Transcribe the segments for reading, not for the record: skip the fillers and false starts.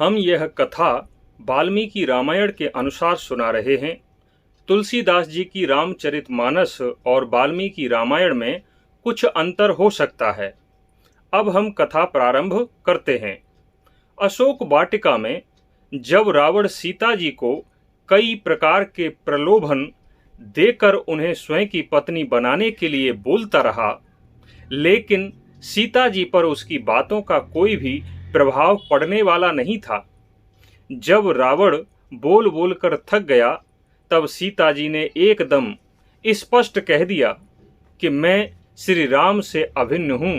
हम यह कथा वाल्मीकि रामायण के अनुसार सुना रहे हैं। तुलसीदास जी की रामचरितमानस और वाल्मीकि रामायण में कुछ अंतर हो सकता है। अब हम कथा प्रारंभ करते हैं। अशोक वाटिका में जब रावण सीता जी को कई प्रकार के प्रलोभन देकर उन्हें स्वयं की पत्नी बनाने के लिए बोलता रहा, लेकिन सीता जी पर उसकी बातों का कोई भी प्रभाव पड़ने वाला नहीं था। जब रावण बोल बोल कर थक गया, तब सीता जी ने एकदम स्पष्ट कह दिया कि मैं श्री राम से अभिन्न हूँ।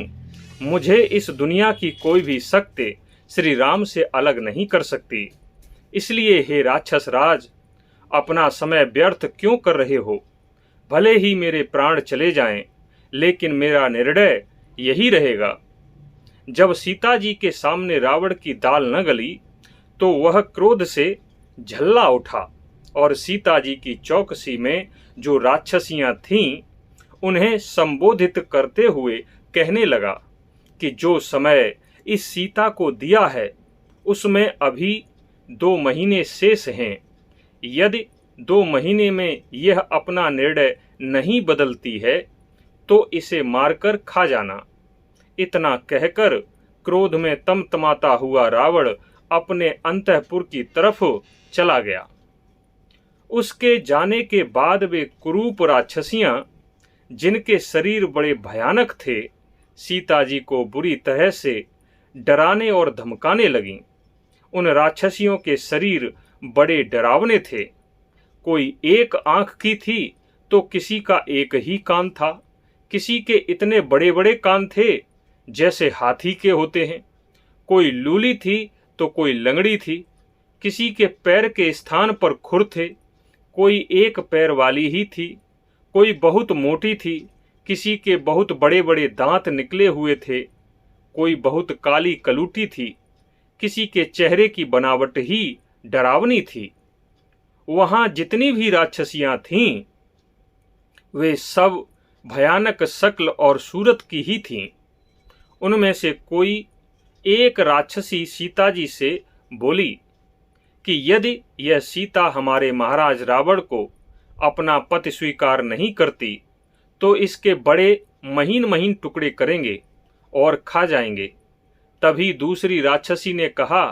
मुझे इस दुनिया की कोई भी शक्ति श्री राम से अलग नहीं कर सकती। इसलिए हे राक्षस राज, अपना समय व्यर्थ क्यों कर रहे हो? भले ही मेरे प्राण चले जाएं, लेकिन मेरा निर्णय यही रहेगा। जब सीता जी के सामने रावण की दाल न गली, तो वह क्रोध से झल्ला उठा और सीता जी की चौकसी में जो राक्षसियां थीं, उन्हें संबोधित करते हुए कहने लगा कि जो समय इस सीता को दिया है, उसमें अभी 2 महीने शेष हैं। यदि 2 महीने में यह अपना निर्णय नहीं बदलती है, तो इसे मारकर खा जाना। इतना कहकर क्रोध में तमतमाता हुआ रावण अपने अंतःपुर की तरफ चला गया। उसके जाने के बाद वे कुरूप राक्षसियां, जिनके शरीर बड़े भयानक थे, सीता जी को बुरी तरह से डराने और धमकाने लगीं। उन राक्षसियों के शरीर बड़े डरावने थे। कोई एक आंख की थी तो किसी का एक ही कान था। किसी के इतने बड़े बड़े कान थे जैसे हाथी के होते हैं। कोई लूली थी तो कोई लंगड़ी थी। किसी के पैर के स्थान पर खुर थे, कोई एक पैर वाली ही थी। कोई बहुत मोटी थी, किसी के बहुत बड़े बड़े दांत निकले हुए थे। कोई बहुत काली कलूटी थी, किसी के चेहरे की बनावट ही डरावनी थी। वहां जितनी भी राक्षसियां थीं, वे सब भयानक शक्ल और सूरत की ही थीं। उनमें से कोई एक राक्षसी सीता जी से बोली कि यदि यह सीता हमारे महाराज रावण को अपना पति स्वीकार नहीं करती, तो इसके बड़े महीन महीन टुकड़े करेंगे और खा जाएंगे। तभी दूसरी राक्षसी ने कहा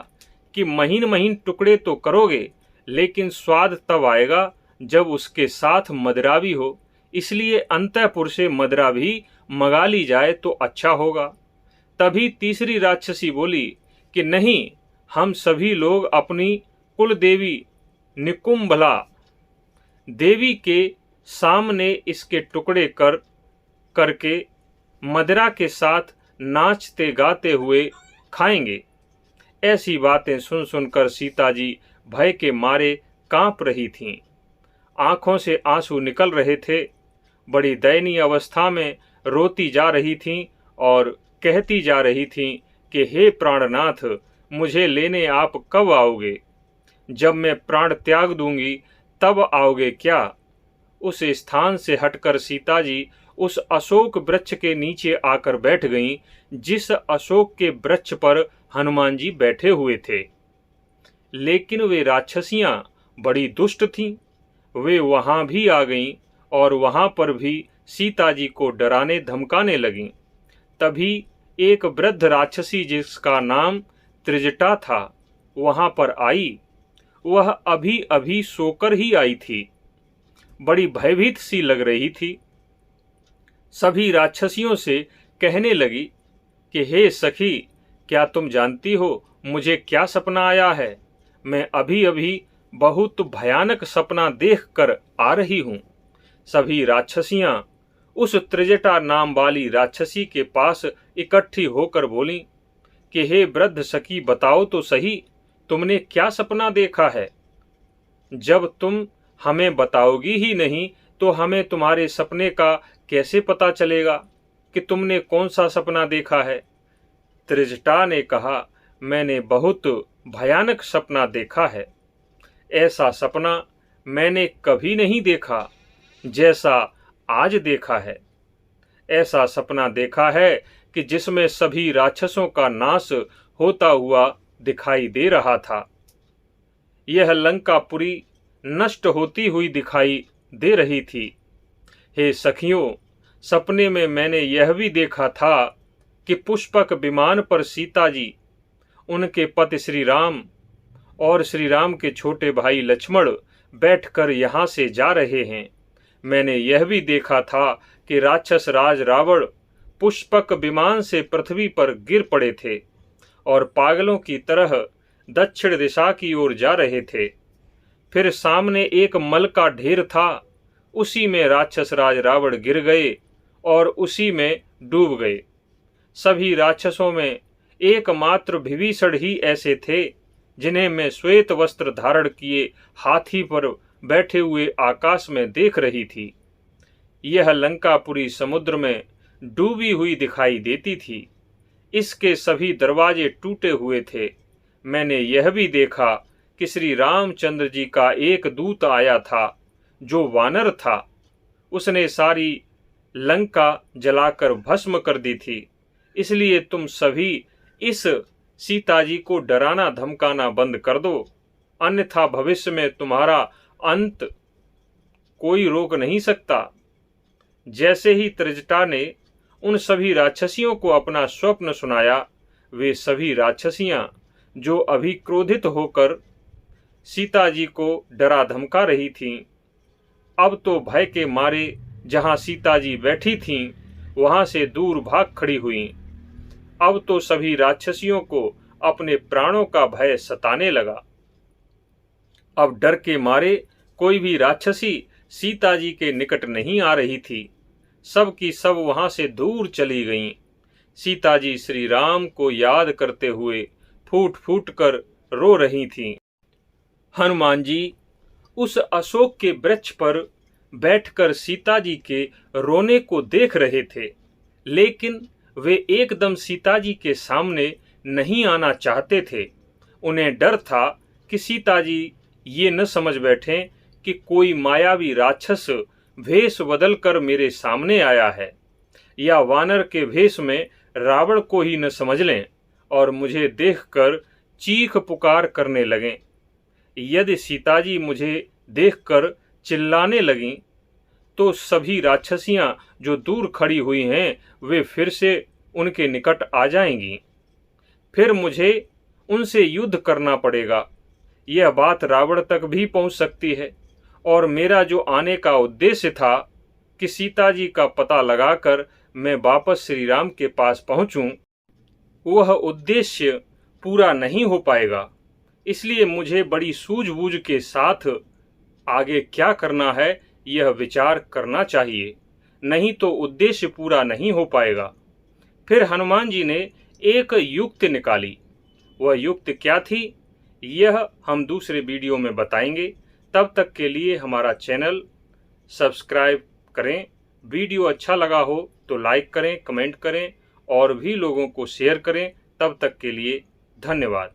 कि महीन महीन टुकड़े तो करोगे, लेकिन स्वाद तब आएगा जब उसके साथ मदिरा भी हो। इसलिए अंतःपुर से मदिरा भी मंगा ली जाए तो अच्छा होगा। तभी तीसरी राक्षसी बोली कि नहीं, हम सभी लोग अपनी कुल देवी निकुंभला देवी के सामने इसके टुकड़े करके मदिरा के साथ नाचते गाते हुए खाएंगे। ऐसी बातें सुन सुनकर सीता जी भय के मारे कांप रही थीं। आंखों से आंसू निकल रहे थे। बड़ी दयनीय अवस्था में रोती जा रही थीं और कहती जा रही थीं कि हे प्राणनाथ, मुझे लेने आप कब आओगे? जब मैं प्राण त्याग दूंगी तब आओगे क्या? उस स्थान से हटकर सीता जी उस अशोक वृक्ष के नीचे आकर बैठ गईं, जिस अशोक के वृक्ष पर हनुमान जी बैठे हुए थे। लेकिन वे राक्षसियां बड़ी दुष्ट थीं। वे वहां भी आ गईं और वहां पर भी सीता जी को डराने धमकाने लगीं। तभी एक वृद्ध राक्षसी, जिसका नाम त्रिजटा था, वहां पर आई। वह अभी अभी सोकर ही आई थी। बड़ी भयभीत सी लग रही थी। सभी राक्षसियों से कहने लगी कि हे सखी, क्या तुम जानती हो मुझे क्या सपना आया है? मैं अभी अभी बहुत भयानक सपना देखकर आ रही हूँ। सभी राक्षसियां उस त्रिजटा नाम वाली राक्षसी के पास इकट्ठी होकर बोली कि हे वृद्ध सखी, बताओ तो सही, तुमने क्या सपना देखा है? जब तुम हमें बताओगी ही नहीं, तो हमें तुम्हारे सपने का कैसे पता चलेगा कि तुमने कौन सा सपना देखा है? त्रिजटा ने कहा, मैंने बहुत भयानक सपना देखा है। ऐसा सपना मैंने कभी नहीं देखा जैसा आज देखा है। ऐसा सपना देखा है कि जिसमें सभी राक्षसों का नाश होता हुआ दिखाई दे रहा था। यह लंकापुरी नष्ट होती हुई दिखाई दे रही थी। हे सखियों, सपने में मैंने यह भी देखा था कि पुष्पक विमान पर सीता जी, उनके पति श्री राम और श्री राम के छोटे भाई लक्ष्मण बैठकर यहाँ से जा रहे हैं। मैंने यह भी देखा था कि राक्षस राज रावण पुष्पक विमान से पृथ्वी पर गिर पड़े थे और पागलों की तरह दक्षिण दिशा की ओर जा रहे थे। फिर सामने एक मल का ढेर था, उसी में राक्षस राज रावण गिर गए और उसी में डूब गए। सभी राक्षसों में एकमात्र विभीषण ही ऐसे थे जिन्हें मैं श्वेत वस्त्र धारण किए हाथी पर बैठे हुए आकाश में देख रही थी। यह लंकापुरी समुद्र में डूबी हुई दिखाई देती थी। इसके सभी दरवाजे टूटे हुए थे। मैंने यह भी देखा कि श्री रामचंद्र जी का एक दूत आया था जो वानर था। उसने सारी लंका जलाकर भस्म कर दी थी। इसलिए तुम सभी इस सीता जी को डराना धमकाना बंद कर दो, अन्यथा भविष्य में तुम्हारा अंत कोई रोक नहीं सकता। जैसे ही त्रिजटा ने उन सभी राक्षसियों को अपना स्वप्न सुनाया, वे सभी राक्षसियां जो अभी क्रोधित होकर सीता जी को डरा धमका रही थीं, अब तो भय के मारे जहां सीता जी बैठी थीं वहां से दूर भाग खड़ी हुईं। अब तो सभी राक्षसियों को अपने प्राणों का भय सताने लगा। अब डर के मारे कोई भी राक्षसी सीता जी के निकट नहीं आ रही थी। सब की सब वहां से दूर चली गईं। सीता जी श्री राम को याद करते हुए फूट फूट कर रो रही थीं। हनुमान जी उस अशोक के वृक्ष पर बैठकर सीता जी के रोने को देख रहे थे, लेकिन वे एकदम सीता जी के सामने नहीं आना चाहते थे। उन्हें डर था कि सीता जी ये न समझ बैठें कि कोई मायावी राक्षस भेष बदलकर मेरे सामने आया है, या वानर के भेष में रावण को ही न समझ लें और मुझे देखकर चीख पुकार करने लगें। यदि सीता जी मुझे देखकर चिल्लाने लगीं तो सभी राक्षसियां जो दूर खड़ी हुई हैं वे फिर से उनके निकट आ जाएंगी। फिर मुझे उनसे युद्ध करना पड़ेगा। यह बात रावण तक भी पहुंच सकती है और मेरा जो आने का उद्देश्य था कि सीता जी का पता लगाकर मैं वापस श्री राम के पास पहुंचूं, वह उद्देश्य पूरा नहीं हो पाएगा। इसलिए मुझे बड़ी सूझबूझ के साथ आगे क्या करना है यह विचार करना चाहिए, नहीं तो उद्देश्य पूरा नहीं हो पाएगा। फिर हनुमान जी ने एक युक्ति निकाली। वह युक्ति क्या थी यह हम दूसरे वीडियो में बताएंगे। तब तक के लिए हमारा चैनल सब्सक्राइब करें। वीडियो अच्छा लगा हो तो लाइक करें, कमेंट करें और भी लोगों को शेयर करें। तब तक के लिए धन्यवाद।